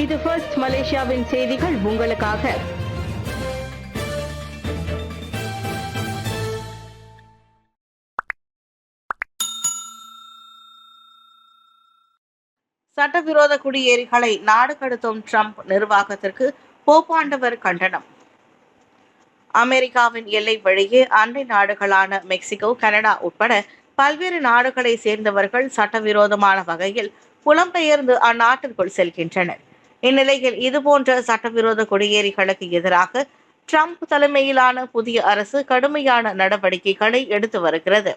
இது ஃபர்ஸ்ட் மலேசியாவின் செய்திகள் உங்களுக்காக. சட்டவிரோத குடியேறிகளை நாடு கடத்தும் ட்ரம்ப் நிர்வாகத்திற்கு போப்பாண்டவர் கண்டனம். அமெரிக்காவின் எல்லை வழியே அண்டை நாடுகளான மெக்சிகோ, கனடா உட்பட பல்வேறு நாடுகளை சேர்ந்தவர்கள் சட்டவிரோதமான வகையில் புலம்பெயர்ந்து அந்நாட்டிற்குள் செல்கின்றனர். இந்நிலையில் இதுபோன்ற சட்டவிரோத குடியேறிகளுக்கு எதிராக ட்ரம்ப் தலைமையிலான புதிய அரசு கடுமையான நடவடிக்கைகளை எடுத்து வருகிறது.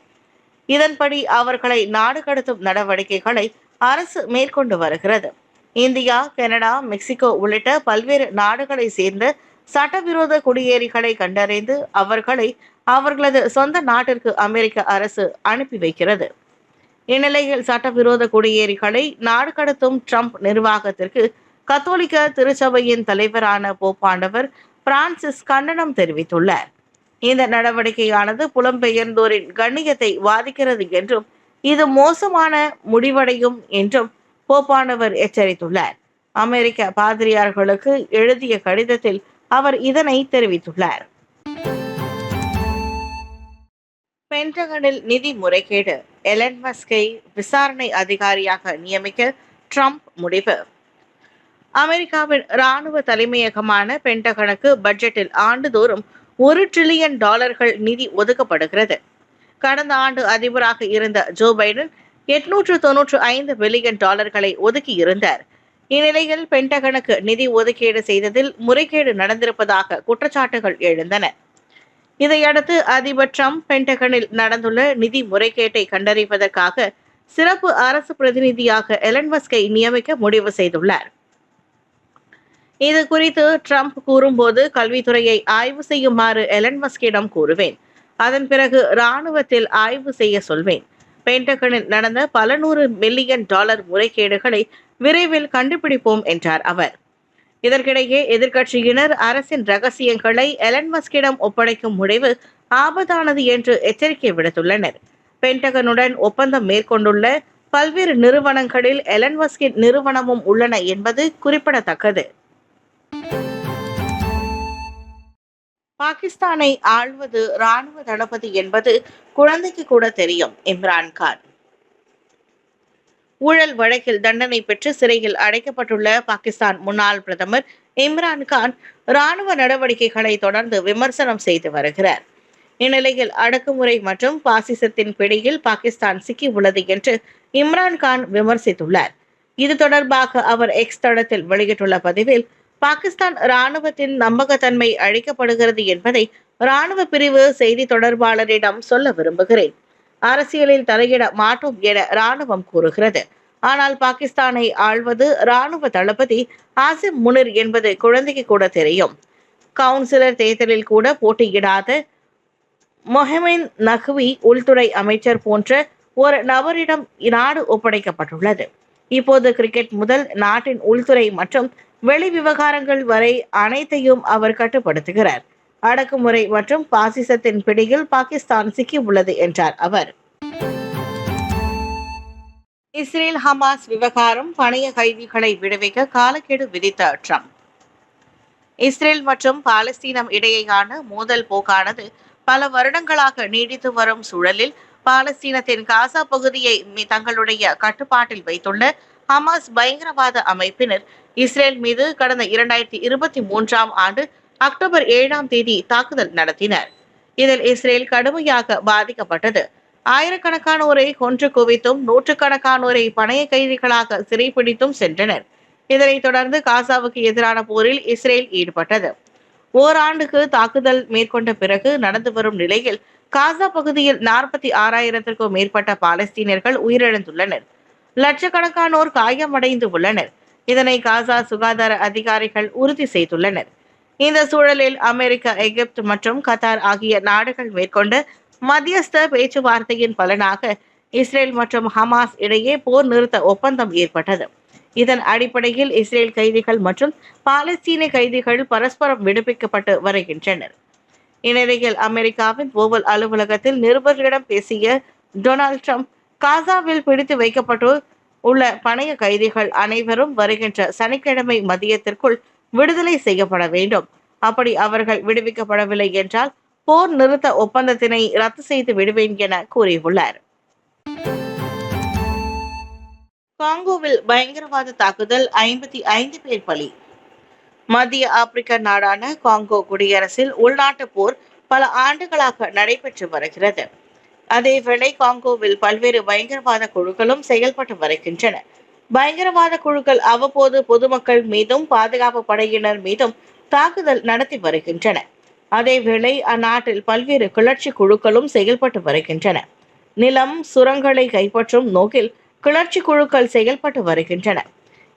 இதன்படி அவர்களை நாடு கடத்தும் நடவடிக்கைகளை அரசு மேற்கொண்டு வருகிறது. இந்தியா, கனடா, மெக்சிகோ உள்ளிட்ட பல்வேறு நாடுகளை சேர்ந்த சட்டவிரோத குடியேறிகளை கண்டறிந்து அவர்களை அவர்களது சொந்த நாட்டிற்கு அமெரிக்க அரசு அனுப்பி வைக்கிறது. இந்நிலையில் சட்டவிரோத குடியேறிகளை நாடு கடத்தும் ட்ரம்ப் நிர்வாகத்திற்கு கத்தோலிக்க திருச்சபையின் தலைவரான போப்பாண்டவர் பிரான்சிஸ் கண்டனம் தெரிவித்துள்ளார். இந்த நடவடிக்கையானது புலம்பெயர்ந்தோரின் கண்ணியத்தை பாதிக்கிறது என்றும் இது மோசமான முடிவடையும் என்றும் போப்பாண்டவர் எச்சரித்துள்ளார். அமெரிக்க பாதிரியார்களுக்கு எழுதிய கடிதத்தில் அவர் இதனை தெரிவித்துள்ளார். பென்டகனில் நிதி முறைகேடு, எலன் மஸ்கை விசாரணை அதிகாரியாக நியமிக்க ட்ரம்ப் முடிவு. அமெரிக்காவின் இராணுவ தலைமையகமான பென்டகனுக்கு பட்ஜெட்டில் ஆண்டுதோறும் $1 டிரில்லியன் நிதி ஒதுக்கப்படுகிறது. கடந்த ஆண்டு அதிபராக இருந்த ஜோ பைடன் $895 பில்லியன் ஒதுக்கியிருந்தார். இந்நிலையில் பென்டகனுக்கு நிதி ஒதுக்கீடு செய்ததில் முறைகேடு நடந்திருப்பதாக குற்றச்சாட்டுகள் எழுந்தன. இதையடுத்து அதிபர் ட்ரம்ப் பென்டகனில் நடந்துள்ள நிதி முறைகேட்டை கண்டறிவதற்காக சிறப்பு அரசு பிரதிநிதியாக எலன் மஸ்கை நியமிக்க முடிவு செய்துள்ளார். இது குறித்து ட்ரம்ப் கூறும்போது, கல்வித்துறையை ஆய்வு செய்யுமாறு எலன் மஸ்கிடம் கூறுவேன். அதன் பிறகு இராணுவத்தில் ஆய்வு செய்ய சொல்வேன். பென்டகனில் நடந்த பல $100 மில்லியன் முறைகேடுகளை விரைவில் கண்டுபிடிப்போம் என்றார் அவர். இதற்கிடையே எதிர்க்கட்சியினர் அரசின் ரகசியங்களை எலன் மஸ்கிடம் ஒப்படைக்கும் முடிவு ஆபத்தானது என்று எச்சரிக்கை விடுத்துள்ளனர். பென்டகனுடன் ஒப்பந்தம் மேற்கொண்டுள்ள பல்வேறு நிறுவனங்களில் எலன் மஸ்கின் நிறுவனமும் உள்ளன என்பது குறிப்பிடத்தக்கது. பாகிஸ்தானை ஆள்வது இராணுவ தளபதி என்பது குழந்தைக்கு கூட தெரியும். இம்ரான்கான். ஊழல் வழக்கில் தண்டனை பெற்று சிறையில் அடைக்கப்பட்டுள்ள பாகிஸ்தான் முன்னாள் பிரதமர் இம்ரான்கான் இராணுவ நடவடிக்கைகளை தொடர்ந்து விமர்சனம் செய்து வருகிறார். இந்நிலையில் அடக்குமுறை மற்றும் பாசிசத்தின் பிடியில் பாகிஸ்தான் சிக்கியுள்ளது என்று இம்ரான்கான் விமர்சித்துள்ளார். இது தொடர்பாக அவர் எக்ஸ் தளத்தில் வெளியிட்டுள்ள பதிவில், பாகிஸ்தான் இராணுவத்தின் நம்பகத்தன்மை அழிக்கப்படுகிறது என்பதை இராணுவ பிரிவு செய்தி தொடர்பாளரிடம் சொல்ல விரும்புகிறேன். அரசியலில் தலையிட மாட்டோம் என இராணுவம் கூறுகிறது. ஆனால் பாகிஸ்தானை ஆள்வது இராணுவ தளபதி ஆசிம் முனிர் என்பது குழந்தைக்கு கூட தெரியும். கவுன்சிலர் தேர்தலில் கூட போட்டியிடாத மொஹமின் நக்வி உள்துறை அமைச்சர் போன்ற ஒரு நபரிடம் நாடு ஒப்படைக்கப்பட்டுள்ளது. இப்போது கிரிக்கெட் முதல் நாட்டின் உள்துறை மற்றும் வெளி விவகாரங்கள் வரை அனைத்தையும் அவர் கட்டுப்படுத்துகிறார். அடக்குமுறை மற்றும் பாசிசத்தின் பிடியில் பாகிஸ்தான் சிக்கியுள்ளது என்றார் அவர். இஸ்ரேல் ஹமாஸ் விவகாரம், பணைய கைதிகளை விடுவிக்க காலக்கெடு விதித்த ட்ரம்ப். இஸ்ரேல் மற்றும் பாலஸ்தீனம் இடையேயான மோதல் போக்கானது பல வருடங்களாக நீடித்து வரும் சூழலில் பாலஸ்தீனத்தின் காசா பகுதியை தங்களுடைய கட்டுப்பாட்டில் வைத்துள்ள ஹமாஸ் பயங்கரவாத அமைப்பினர் இஸ்ரேல் மீது கடந்த 2023ஆம் ஆண்டு அக்டோபர் 7ஆம் தேதி தாக்குதல் நடத்தினர். இதில் இஸ்ரேல் கடுமையாக பாதிக்கப்பட்டது. ஆயிரக்கணக்கானோரை கொன்று குவித்தும் நூற்றுக்கணக்கானோரை பணைய கைதிகளாக சிறைப்பிடித்தும் சென்றனர். இதனைத் தொடர்ந்து காசாவுக்கு எதிரான போரில் இஸ்ரேல் ஈடுபட்டது. ஓராண்டுக்கு தாக்குதல் மேற்கொண்ட பிறகு நடந்து வரும் நிலையில் காசா பகுதியில் 46,000க்கும் மேற்பட்ட பாலஸ்தீனர்கள் உயிரிழந்துள்ளனர். லட்சக்கணக்கானோர் காயமடைந்து உள்ளனர். இதனை காசா சுகாதார அதிகாரிகள் உறுதி செய்துள்ளனர். இந்த சூழலில் அமெரிக்கா, எகிப்து மற்றும் கத்தார் ஆகிய நாடுகள் மேற்கொண்ட மத்தியஸ்த பேச்சுவார்த்தையின் பலனாக இஸ்ரேல் மற்றும் ஹமாஸ் இடையே போர் நிறுத்த ஒப்பந்தம் ஏற்பட்டது. இதன் அடிப்படையில் இஸ்ரேல் கைதிகள் மற்றும் பாலஸ்தீன கைதிகள் பரஸ்பரம் விடுவிக்கப்பட்டு வருகின்றனர். இந்நிலையில் அமெரிக்காவின் ஓவல் அலுவலகத்தில் நிருபர்களிடம் பேசிய டொனால்ட் ட்ரம்ப், காசாவில் பிடித்து வைக்கப்பட்டோர் உள்ள பணைய கைதிகள் அனைவரும் வருகின்ற சனிக்கிழமை மதியத்திற்குள் விடுதலை செய்யப்பட வேண்டும். அப்படி அவர்கள் விடுவிக்கப்படவில்லை என்றால் போர் நிறுத்த ஒப்பந்தத்தினை ரத்து செய்து விடுவேன் என கூறியுள்ளார். காங்கோவில் பயங்கரவாத தாக்குதல், 55 பேர் பலி. மத்திய ஆப்பிரிக்க நாடான காங்கோ குடியரசில் உள்நாட்டு போர் பல ஆண்டுகளாக நடைபெற்று வருகிறது. அதேவேளை காங்கோவில் பல்வேறு பயங்கரவாத குழுக்களும் செயல்பட்டு வருகின்றன. பயங்கரவாத குழுக்கள் அவ்வப்போது பொதுமக்கள் மீதும் பாதுகாப்பு படையினர் மீதும் தாக்குதல் நடத்தி வருகின்றன. அதேவேளை அந்நாட்டில் பல்வேறு கிளர்ச்சி குழுக்களும் செயல்பட்டு வருகின்றன. நிலம், சுரங்களை கைப்பற்றும் நோக்கில் கிளர்ச்சி குழுக்கள் செயல்பட்டு வருகின்றன.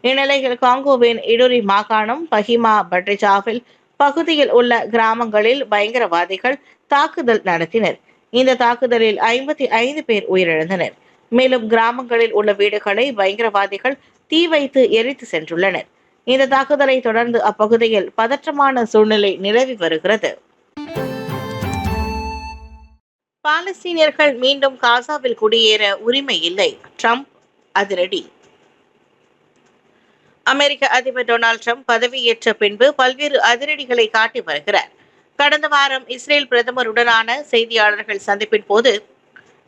இந்நிலையில் காங்கோவின் இடூரி மாகாணம் பஹிமா பட்ரிஜாவில் பகுதியில் உள்ள கிராமங்களில் பயங்கரவாதிகள் தாக்குதல் நடத்தினர். இந்த தாக்குதலில் 55 பேர் உயிரிழந்தனர். மேலும் கிராமங்களில் உள்ள வீடுகளை பயங்கரவாதிகள் தீ வைத்து எரித்து சென்றுள்ளனர். இந்த தாக்குதலை தொடர்ந்து அப்பகுதியில் பதற்றமான சூழ்நிலை நிலவி வருகிறது. பாலஸ்தீனியர்கள் மீண்டும் காசாவில் குடியேற உரிமை இல்லை, ட்ரம்ப் அதிரடி. அமெரிக்க அதிபர் டொனால்ட் ட்ரம்ப் பதவியேற்ற பின்பு பல்வேறு அதிரடிகளை காட்டி வருகிறார். கடந்த வாரம் இஸ்ரேல் பிரதமருடனான செய்தியாளர்கள் சந்திப்பின் போது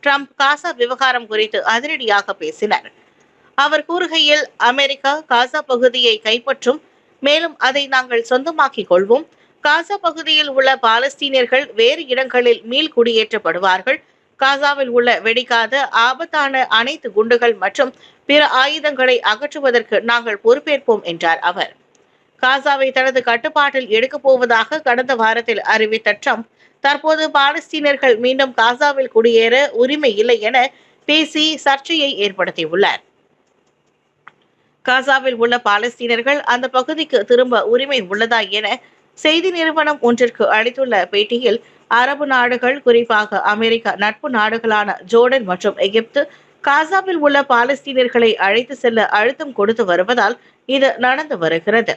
ட்ரம்ப் காசா விவகாரம் குறித்து அதிரடியாக பேசினார். அவர் கூறுகையில், அமெரிக்கா காசா பகுதியை கைப்பற்றும், மேலும் அதை நாங்கள் சொந்தமாக்கிக் கொள்வோம். காசா பகுதியில் உள்ள பாலஸ்தீனியர்கள் வேறு இடங்களில் மீள் குடியேற்றப்படுவார்கள். காசாவில் உள்ள வெடிக்காத ஆபத்தான அனைத்து குண்டுகள் மற்றும் பிற ஆயுதங்களை அகற்றுவதற்கு நாங்கள் பொறுப்பேற்போம் என்றார் அவர். காசாவை தனது கட்டுப்பாட்டில் எடுக்கப் போவதாக கடந்த வாரத்தில் அறிவித்த ட்ரம்ப் தற்போது பாலஸ்தீனர்கள் மீண்டும் காசாவில் குடியேற உரிமை இல்லை என பேசி சர்ச்சையை ஏற்படுத்தியுள்ளார். காசாவில் உள்ள பாலஸ்தீனர்கள் அந்த பகுதிக்கு திரும்ப உரிமை உள்ளதா என செய்தி நிறுவனம் ஒன்றிற்கு அளித்துள்ள பேட்டியில், அரபு நாடுகள், குறிப்பாக அமெரிக்கா நட்பு நாடுகளான ஜோர்டன் மற்றும் எகிப்து காசாவில் உள்ள பாலஸ்தீனர்களை அழைத்து செல்ல அழுத்தம் கொடுத்து வருவதால் இது நடந்து வருகிறது.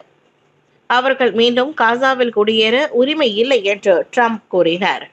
அவர்கள் மீண்டும் காசாவில் குடியேற உரிமை இல்லை என்று ட்ரம்ப் கூறினார்.